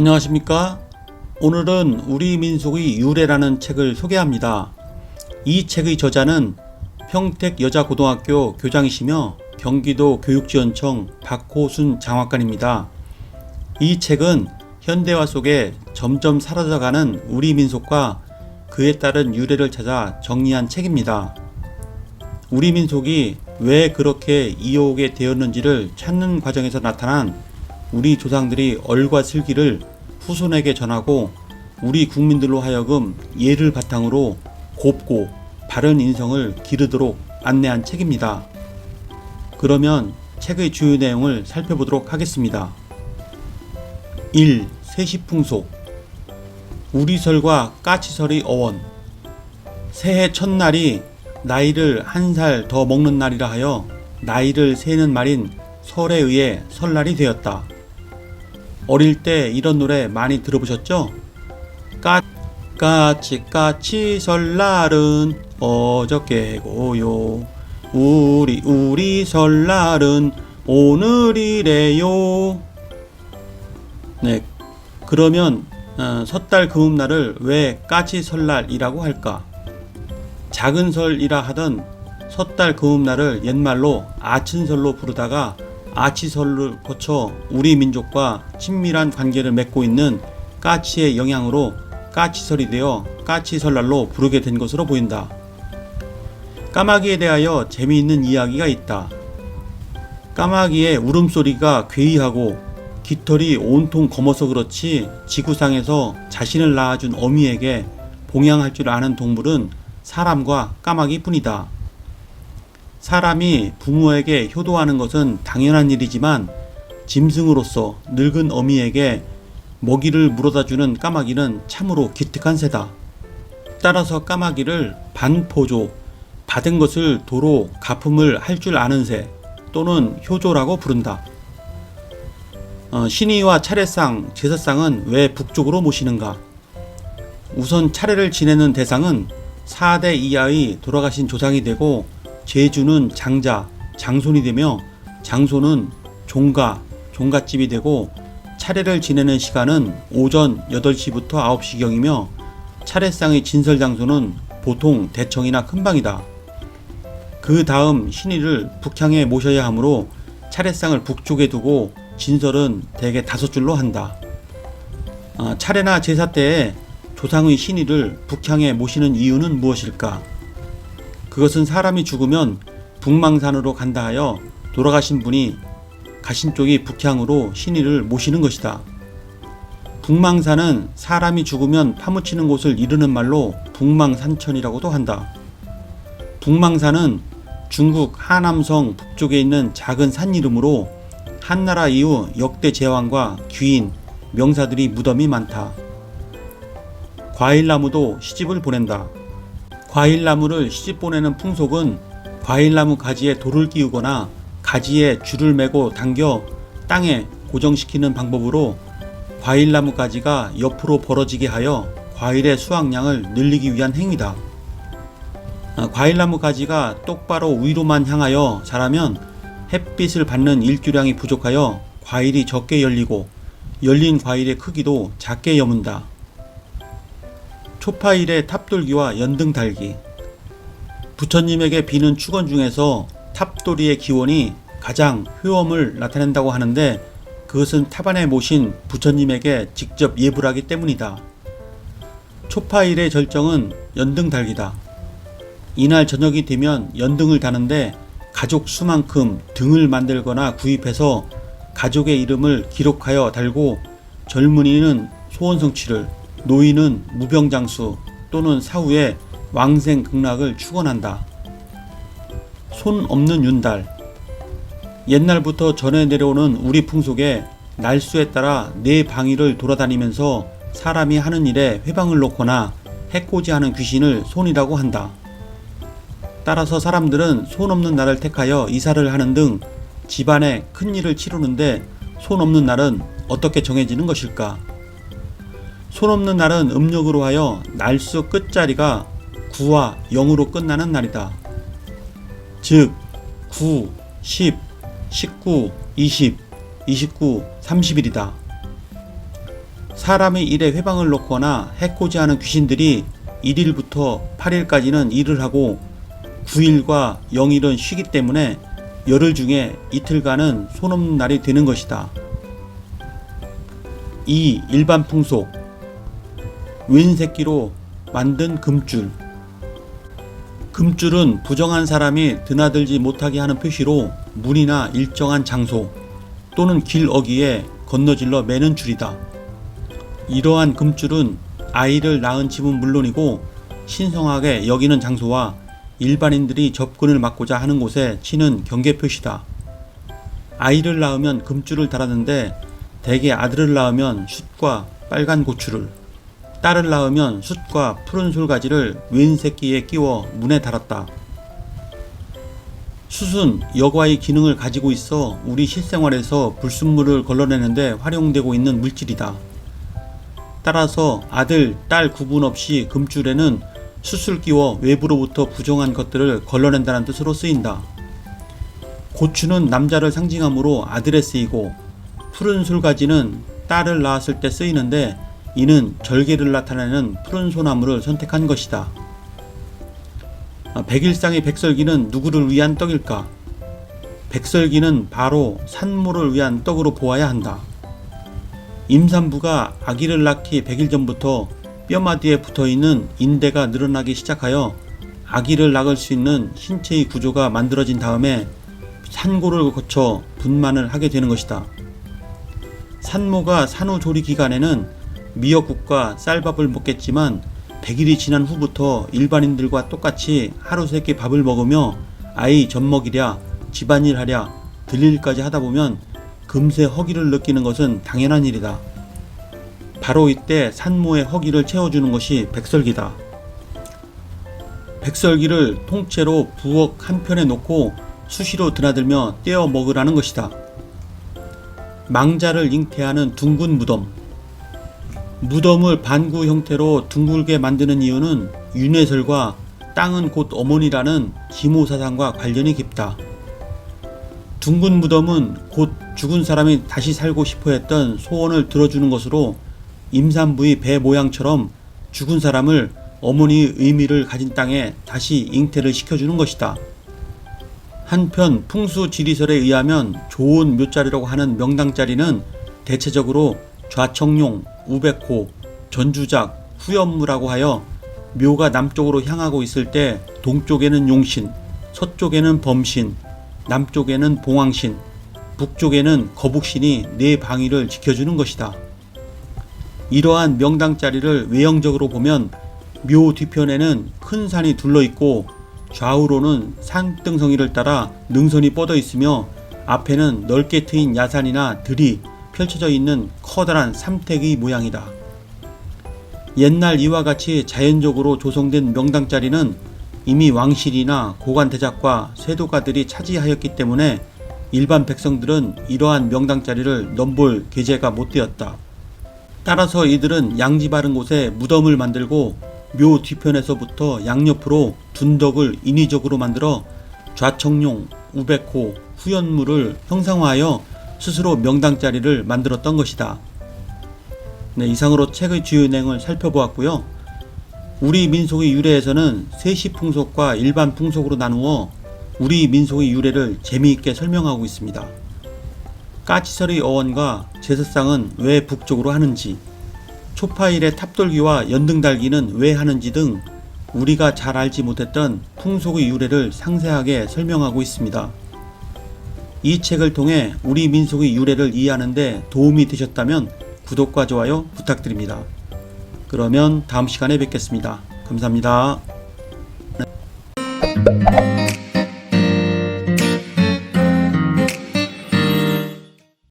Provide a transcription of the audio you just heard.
안녕하십니까? 오늘은 우리 민속의 유래라는 책을 소개합니다. 이 책의 저자는 평택여자고등학교 교장이시며 경기도 교육지원청 박호순 장학관입니다. 이 책은 현대화 속에 점점 사라져가는 우리 민속과 그에 따른 유래를 찾아 정리한 책입니다. 우리 민속이 왜 그렇게 이어오게 되었는지를 찾는 과정에서 나타난 우리 조상들의 얼과 슬기를 후손에게 전하고 우리 국민들로 하여금 예를 바탕으로 곱고 바른 인성을 기르도록 안내한 책입니다. 그러면 책의 주요 내용을 살펴보도록 하겠습니다. 1. 세시풍속. 우리설과 까치설의 어원. 새해 첫날이 나이를 한 살 더 먹는 날이라 하여 나이를 세는 말인 설에 의해 설날이 되었다. 어릴 때 이런 노래 많이 들어보셨죠? 까치 설날은 어저께고요. 우리 설날은 오늘이래요. 네, 그러면 섣달 금음날을 왜 까치 설날이라고 할까? 작은 설이라 하던 섣달 금음날을 옛말로 아친설로 부르다가 아치설을 거쳐 우리 민족과 친밀한 관계를 맺고 있는 까치의 영향으로 까치설이 되어 까치설날로 부르게 된 것으로 보인다. 까마귀에 대하여 재미있는 이야기가 있다. 까마귀의 울음소리가 괴이하고 깃털이 온통 검어서 그렇지 지구상에서 자신을 낳아준 어미에게 봉양할 줄 아는 동물은 사람과 까마귀 뿐이다. 사람이 부모에게 효도하는 것은 당연한 일이지만 짐승으로서 늙은 어미에게 먹이를 물어다주는 까마귀는 참으로 기특한 새다. 따라서 까마귀를 반포조, 받은 것을 도로 갚음을 할 줄 아는 새 또는 효조라고 부른다. 신의와 차례상, 제사상은 왜 북쪽으로 모시는가? 우선 차례를 지내는 대상은 4대 이하의 돌아가신 조상이 되고 제주는 장자, 장손이 되며 장손은 종가, 종갓집이 되고 차례를 지내는 시간은 오전 8시부터 9시경이며 차례상의 진설장소는 보통 대청이나 큰방이다. 그 다음 신의를 북향에 모셔야 하므로 차례상을 북쪽에 두고 진설은 대개 5줄로 한다. 차례나 제사 때에 조상의 신의를 북향에 모시는 이유는 무엇일까? 그것은 사람이 죽으면 북망산으로 간다 하여 돌아가신 분이 가신 쪽이 북향으로 신의를 모시는 것이다. 북망산은 사람이 죽으면 파묻히는 곳을 이르는 말로 북망산천이라고도 한다. 북망산은 중국 하남성 북쪽에 있는 작은 산 이름으로 한나라 이후 역대 제왕과 귀인, 명사들이 무덤이 많다. 과일나무도 시집을 보낸다. 과일나무를 시집 보내는 풍속은 과일나무 가지에 돌을 끼우거나 가지에 줄을 매고 당겨 땅에 고정시키는 방법으로 과일나무 가지가 옆으로 벌어지게 하여 과일의 수확량을 늘리기 위한 행위다. 과일나무 가지가 똑바로 위로만 향하여 자라면 햇빛을 받는 일조량이 부족하여 과일이 적게 열리고 열린 과일의 크기도 작게 여문다. 초파일의 탑돌기와 연등 달기. 부처님에게 비는 축원 중에서 탑돌이의 기원이 가장 효험을 나타낸다고 하는데 그것은 탑 안에 모신 부처님에게 직접 예불 하기 때문이다. 초파일의 절정은 연등 달기다. 이날 저녁이 되면 연등을 다는데 가족 수만큼 등을 만들거나 구입해서 가족의 이름을 기록하여 달고 젊은이는 소원성취를, 노인은 무병장수 또는 사후에 왕생극락을 축원한다. 손 없는 윤달. 옛날부터 전해 내려오는 우리 풍속에 날수에 따라 네 방위를 돌아다니면서 사람이 하는 일에 회방을 놓거나 해코지하는 귀신을 손이라고 한다. 따라서 사람들은 손 없는 날을 택하여 이사를 하는 등 집안의 큰 일을 치르는데 손 없는 날은 어떻게 정해지는 것일까? 손 없는 날은 음력으로 하여 날수 끝자리가 9와 0으로 끝나는 날이다. 즉 9, 10, 19, 20, 29, 30일이다. 사람의 일에 회방을 놓거나 해코지하는 귀신들이 1일부터 8일까지는 일을 하고 9일과 0일은 쉬기 때문에 열흘 중에 이틀간은 손 없는 날이 되는 것이다. 2. 일반 풍속. 웬새끼로 만든 금줄. 금줄은 부정한 사람이 드나들지 못하게 하는 표시로 문이나 일정한 장소 또는 길 어귀에 건너질러 매는 줄이다. 이러한 금줄은 아이를 낳은 집은 물론이고 신성하게 여기는 장소와 일반인들이 접근을 막고자 하는 곳에 치는 경계 표시다. 아이를 낳으면 금줄을 달았는데 대개 아들을 낳으면 숯과 빨간 고추를, 딸을 낳으면 숯과 푸른 솔가지를 웬 새끼에 끼워 문에 달았다. 숯은 여과의 기능을 가지고 있어 우리 실생활에서 불순물을 걸러내는데 활용되고 있는 물질이다. 따라서 아들, 딸 구분 없이 금줄에는 숯을 끼워 외부로부터 부정한 것들을 걸러낸다는 뜻으로 쓰인다. 고추는 남자를 상징하므로 아들에 쓰이고 푸른 솔가지는 딸을 낳았을 때 쓰이는데 이는 절개를 나타내는 푸른 소나무를 선택한 것이다. 백일상의 백설기는 누구를 위한 떡일까? 백설기는 바로 산모를 위한 떡으로 보아야 한다. 임산부가 아기를 낳기 100일 전부터 뼈마디에 붙어있는 인대가 늘어나기 시작하여 아기를 낳을 수 있는 신체의 구조가 만들어진 다음에 산고를 거쳐 분만을 하게 되는 것이다. 산모가 산후조리 기간에는 미역국과 쌀밥을 먹겠지만 100일이 지난 후부터 일반인들과 똑같이 하루 3끼 밥을 먹으며 아이 젖먹이랴 집안일 하랴 들일까지 하다보면 금세 허기를 느끼는 것은 당연한 일이다. 바로 이때 산모의 허기를 채워주는 것이 백설기다. 백설기를 통째로 부엌 한편에 놓고 수시로 드나들며 떼어 먹으라는 것이다. 망자를 잉태하는 둥근 무덤. 무덤을 반구 형태로 둥글게 만드는 이유는 윤회설과 땅은 곧 어머니라는 기모사상과 관련이 깊다. 둥근 무덤은 곧 죽은 사람이 다시 살고 싶어 했던 소원을 들어주는 것으로 임산부의 배 모양처럼 죽은 사람을 어머니의 의미를 가진 땅에 다시 잉태를 시켜주는 것이다. 한편 풍수지리설에 의하면 좋은 묘자리라고 하는 명당자리는 대체적으로 좌청룡, 우백호, 전주작, 후연무라고 하여 묘가 남쪽으로 향하고 있을 때 동쪽에는 용신, 서쪽에는 범신, 남쪽에는 봉황신, 북쪽에는 거북신이 네 방위를 지켜주는 것이다. 이러한 명당자리를 외형적으로 보면 묘 뒤편에는 큰 산이 둘러있고 좌우로는 산등성이를 따라 능선이 뻗어 있으며 앞에는 넓게 트인 야산이나 들이 펼쳐져 있는 커다란 삼택의 모양이다. 옛날 이와 같이 자연적으로 조성된 명당자리는 이미 왕실이나 고관대작과 세도가들이 차지하였기 때문에 일반 백성들은 이러한 명당자리를 넘볼 계제가 못 되었다. 따라서 이들은 양지 바른 곳에 무덤을 만들고 묘 뒤편에서부터 양옆으로 둔덕을 인위적으로 만들어 좌청룡, 우백호, 후연무를 형상화하여 스스로 명당자리를 만들었던 것이다. 네, 이상으로 책의 주요 내용을 살펴보았고요. 우리 민속의 유래에서는 세시풍속과 일반 풍속으로 나누어 우리 민속의 유래를 재미있게 설명하고 있습니다. 까치설의 어원과 제사상은 왜 북쪽으로 하는지, 초파일의 탑돌기와 연등달기는 왜 하는지 등 우리가 잘 알지 못했던 풍속의 유래를 상세하게 설명하고 있습니다. 이 책을 통해 우리 민속의 유래를 이해하는 데 도움이 되셨다면 구독과 좋아요 부탁드립니다. 그러면 다음 시간에 뵙겠습니다. 감사합니다.